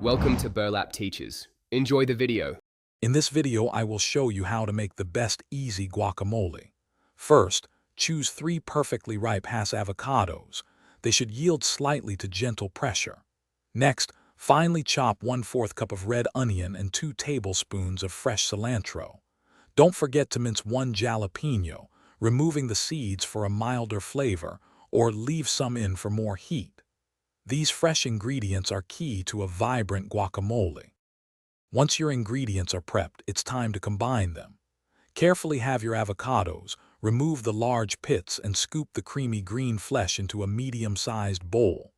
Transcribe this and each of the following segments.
Welcome to Burlap Teachers. Enjoy the video. In this video, I will show you how to make the best easy guacamole. First, choose 3 perfectly ripe Hass avocados. They should yield slightly to gentle pressure. Next, finely chop 1/4 cup of red onion and 2 tablespoons of fresh cilantro. Don't forget to mince 1 jalapeno, removing the seeds for a milder flavor, or leave some in for more heat. These fresh ingredients are key to a vibrant guacamole. Once your ingredients are prepped, it's time to combine them. Carefully have your avocados, remove the large pits, and scoop the creamy green flesh into a medium-sized bowl.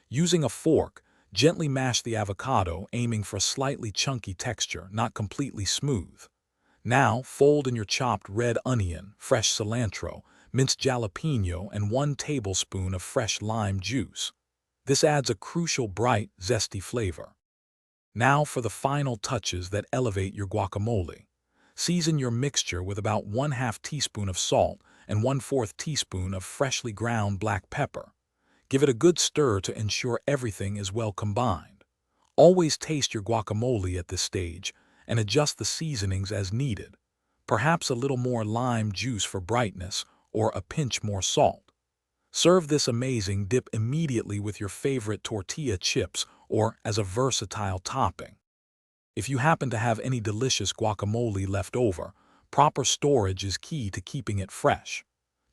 Using a fork, gently mash the avocado, aiming for a slightly chunky texture, not completely smooth. Now, fold in your chopped red onion, fresh cilantro, minced jalapeno, and 1 tablespoon of fresh lime juice. This adds a crucial bright, zesty flavor. Now for the final touches that elevate your guacamole. Season your mixture with about 1/2 teaspoon of salt and 1/4 teaspoon of freshly ground black pepper. Give it a good stir to ensure everything is well combined. Always taste your guacamole at this stage and adjust the seasonings as needed. Perhaps a little more lime juice for brightness or a pinch more salt. Serve this amazing dip immediately with your favorite tortilla chips or as a versatile topping. If you happen to have any delicious guacamole left over, proper storage is key to keeping it fresh.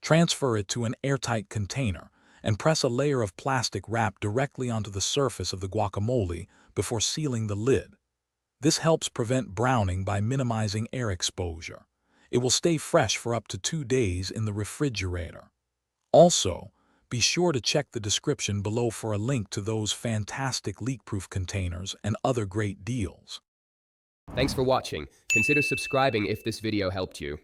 Transfer it to an airtight container and press a layer of plastic wrap directly onto the surface of the guacamole before sealing the lid. This helps prevent browning by minimizing air exposure. It will stay fresh for up to 2 days in the refrigerator. Also, be sure to check the description below for a link to those fantastic leak-proof containers and other great deals. Thanks for watching. Consider subscribing if this video helped you.